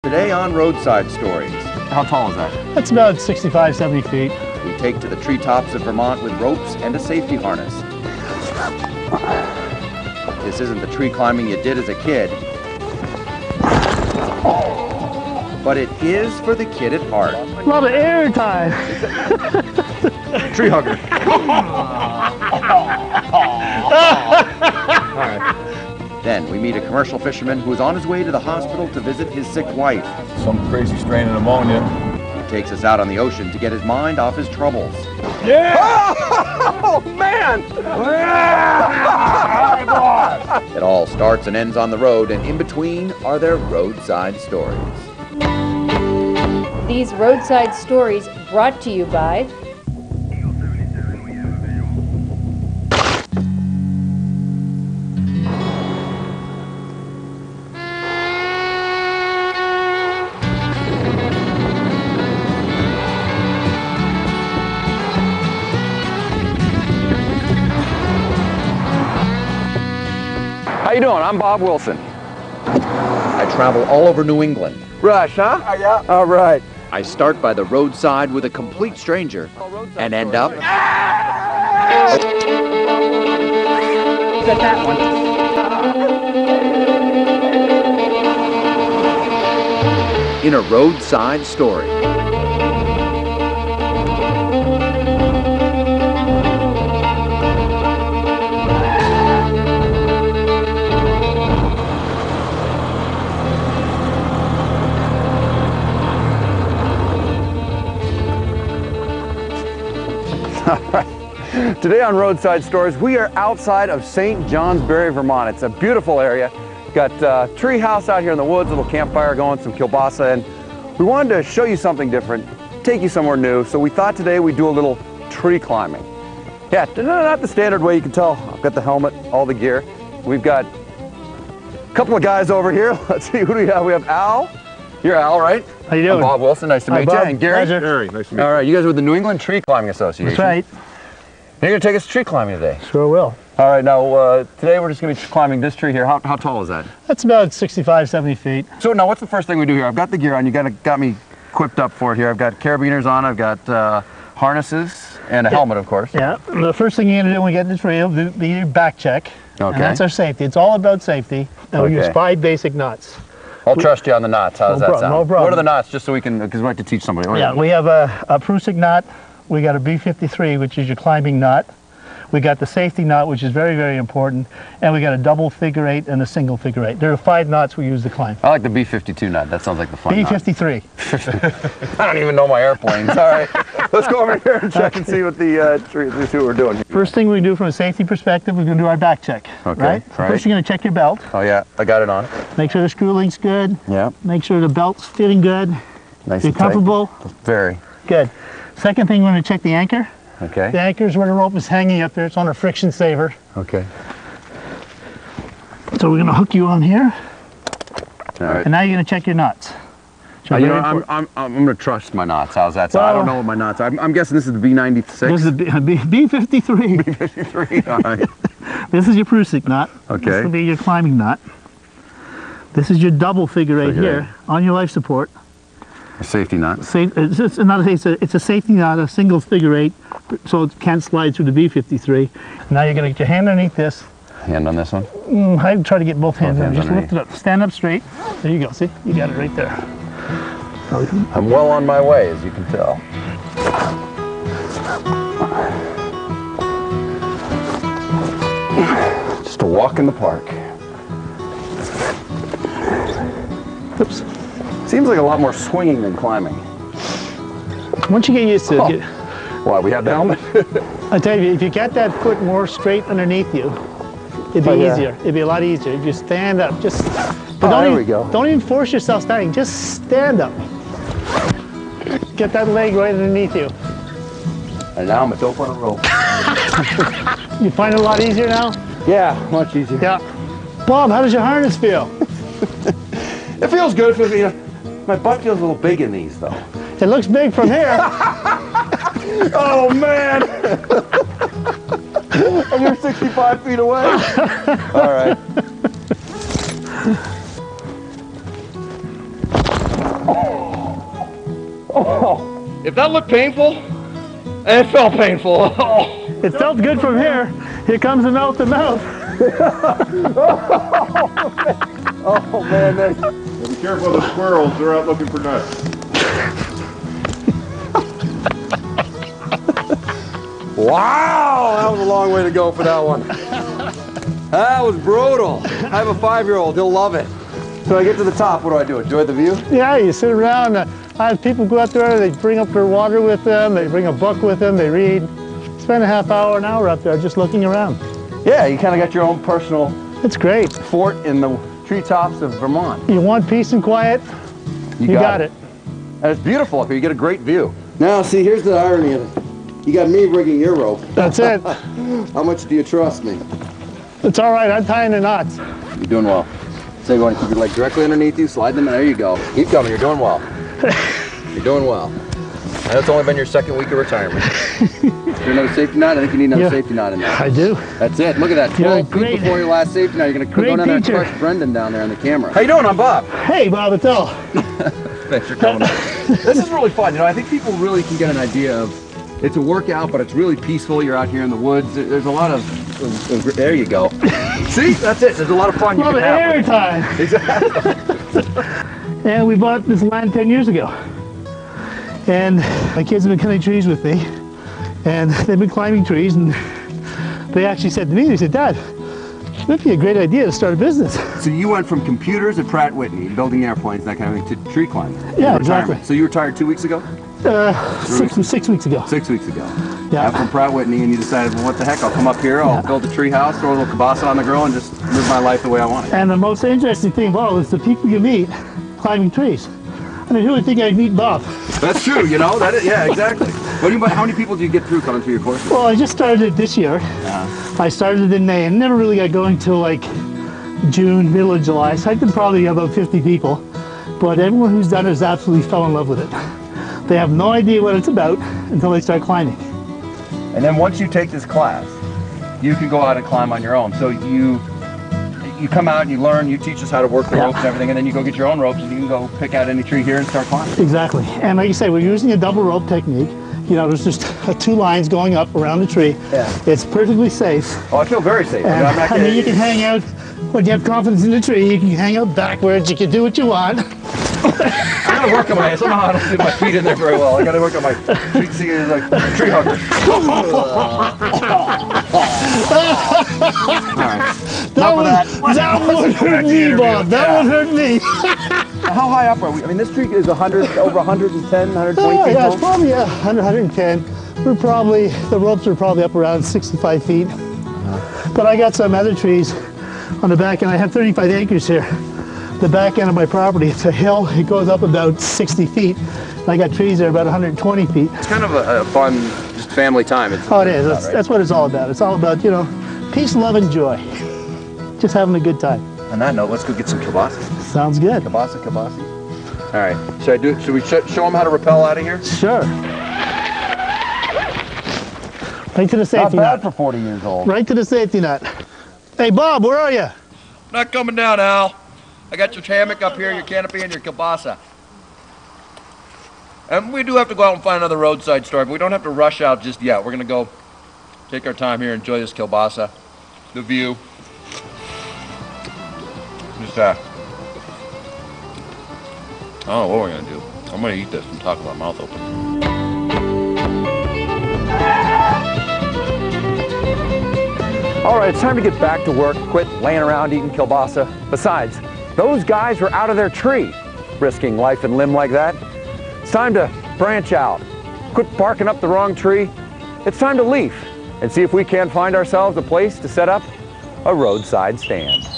Today on Roadside Stories. How tall is that? That's about 65, 70 feet. We take to the treetops of Vermont with ropes and a safety harness. This isn't the tree climbing you did as a kid, but it is for the kid at heart. A lot of air time. Tree hugger. All right. Then we meet a commercial fisherman who is on his way to the hospital to visit his sick wife. Some crazy strain of pneumonia. He takes us out on the ocean to get his mind off his troubles. Yeah! Oh, man! It all starts and ends on the road, and in between are their roadside stories. These roadside stories brought to you by How you doing? I'm Bob Wilson. I travel all over New England. Rush, huh? Yeah. All right. I start by the roadside with a complete stranger and end up that one. in a roadside story. Today on Roadside Stories, we are outside of St. Johnsbury, Vermont. It's a beautiful area. Got a tree house out here in the woods, a little campfire going, some kielbasa, and we wanted to show you something different, take you somewhere new. So we thought today we'd do a little tree climbing. Yeah, not the standard way. You can tell I've got the helmet, all the gear. We've got a couple of guys over here. Let's see, who do we have? We have Al. You're Al, right? How you doing? I'm Bob Wilson. Nice to meet you. Bob. And Gary. Pleasure. Gary, nice to meet you. All right, you guys are with the New England Tree Climbing Association. That's right. You're going to take us tree climbing today. Sure will. All right, now today we're just going to be climbing this tree here. How tall is that? That's about 65, 70 feet. So now what's the first thing we do here? I've got the gear on. You got me equipped up for it here. I've got carabiners on. I've got harnesses and a helmet, of course. Yeah. The first thing you're going to do when we get in the tree will be your back check. Okay. And that's our safety. It's all about safety. And we use Okay. 5 basic knots. I'll trust you on the knots. How does that sound? No problem. What are the knots, just so we can, because we like to teach somebody. Yeah, we have a Prusik knot. We got a B53, which is your climbing knot. We got the safety knot, which is very, very important. And we got a double figure 8 and a single figure 8. There are 5 knots we use to climb. I like the B52 knot. That sounds like the fun knot. B53. I don't even know my airplanes. All right, let's go over here and check and see what the tree, let's see what we're doing here. First thing we do from a safety perspective, we're going to do our back check. Okay, Right? right. First, you're going to check your belt. Oh yeah, I got it on. Make sure the screw link's good. Yeah, Make sure the belt's fitting good. nice You're and tight. comfortable. Very. Good. Second thing, we're going to check the anchor. Okay. The anchor is where the rope is hanging up there. It's on a friction saver. Okay. So we're going to hook you on here. All right. And now you're going to check your knots. So You know, very I'm going to trust my knots. How's that sound? I don't know what my knots are. I'm guessing this is the B96. This is B53. B53. All right. This is your Prusik knot. Okay. This will be your climbing knot. This is your double figure 8 Figure here on your life support. A safety knot. It's a safety knot, a single figure 8, so it can't slide through the B53. Now you're going to get your hand underneath this. Hand on this one. I try to get both hands in. hands Just underneath. lift it up. Stand up straight. There you go. See? You got it right there. I'm well on my way, as you can tell. Just a walk in the park. Oops. Seems like a lot more swinging than climbing. Once you get used to it, Why, we have the helmet? I tell you, if you get that foot more straight underneath you, it'd be yeah. easier. It'd be a lot easier if you stand up. Just there we go. Don't even force yourself standing. Just stand up. Get that leg right underneath you. And now I'm a dope on a rope. You find it a lot easier now? Yeah, much easier. Yeah. Bob, how does your harness feel? It feels good. My butt feels a little big in these, though. It looks big from here. Oh, man! And you're 65 feet away. All right. Oh, if that looked painful, it felt painful. Oh. It felt good from here. Here comes the mouth to mouth. Oh man, that's... Be careful of the squirrels, they're out looking for nuts. Wow, that was a long way to go for that one. That was brutal. I have a 5-year-old, he'll love it. So I get to the top, what do I do? Enjoy the view? Yeah, you sit around. I have people go out there, they bring up their water with them, they bring a book with them, they read. Spend a half hour, an hour up there just looking around. Yeah, you kind of got your own personal It's great. fort in the treetops of Vermont. You want peace and quiet, you got it. And it's beautiful up here, you get a great view. Now see, here's the irony of it. You got me rigging your rope. That's it. How much do you trust me? It's all right, I'm tying the knots. You're doing well. So you want to keep your leg directly underneath you, slide them in, there you go. Keep coming, you're doing well. You're doing well. I know it's only been your 2nd week of retirement. Is there another safety knot? I think you need another safety knot in there. I do. That's it. Look at that. 12 feet before your last safety knot. You're going to go down there and crush Brendan down there on the camera. How you doing? I'm Bob. Hey, Bob, it's all. Thanks for coming. This is really fun. You know, I think people really can get an idea of it's a workout, but it's really peaceful. You're out here in the woods. There's a lot of there you go. See? That's it. There's a lot of fun you can have. Every time. Exactly. And we bought this land 10 years ago. And my kids have been cutting trees with me. And they've been climbing trees. And they actually said to me, they said, Dad, that'd be a great idea to start a business. So you went from computers at Pratt Whitney, building airplanes, that kind of thing, to tree climbing. Yeah, exactly. So you retired 2 weeks ago? 6 weeks ago. 6 weeks ago. Yeah. From Pratt Whitney, and you decided, well, what the heck, I'll come up here, I'll build a tree house, throw a little kielbasa on the grill, and just live my life the way I want it. And the most interesting thing of all is the people you meet climbing trees. I mean, who would think I'd meet Bob? That's true, you know, yeah, exactly. How many people do you get through coming through your course? Well, I just started it this year. I started in May and never really got going till like June, middle of July. So I did probably about 50 people. But everyone who's done it has absolutely fell in love with it. They have no idea what it's about until they start climbing. And then once you take this class, you can go out and climb on your own. So you come out and you learn, you teach us how to work the ropes and everything, and then you go get your own ropes and you can go pick out any tree here and start climbing. Exactly. And like you say, we're using a double rope technique. You know, there's just 2 lines going up around the tree. Yeah. It's perfectly safe. Oh, I feel very safe. And, I mean, you can hang out, when you have confidence in the tree, you can hang out backwards, you can do what you want. I gotta work on my, somehow I don't get my feet in there very well. I gotta work on my feet, see, like tree hugger. That would hurt me, Bob. That would hurt me. How high up are we? I mean, this tree is over 110, 120 feet yeah, tall? it's probably 110. The ropes are probably up around 65 feet. But I got some other trees on the back end. I have 35 acres here. The back end of my property, it's a hill. It goes up about 60 feet. And I got trees there about 120 feet. It's kind of a fun, just family time. It is. That's what it's all about. It's all about, you know, peace, love, and joy. Just having a good time. On that note, let's go get some kielbasa. Sounds good. Kielbasa. All right. Should we show them how to rappel out of here? Sure. Right to the safety Not nut. bad for 40 years old. Right to the safety nut. Hey, Bob, where are you? Not coming down, Al. I got your hammock up here, your canopy, and your kielbasa. And we do have to go out and find another roadside store, but we don't have to rush out just yet. We're going to go take our time here, enjoy this kielbasa, the view. Just, I don't know what we're going to do. I'm going to eat this and talk with my mouth open. All right, it's time to get back to work. Quit laying around eating kielbasa. Besides, those guys were out of their tree, risking life and limb like that. It's time to branch out. Quit barking up the wrong tree. It's time to leave and see if we can't find ourselves a place to set up a roadside stand.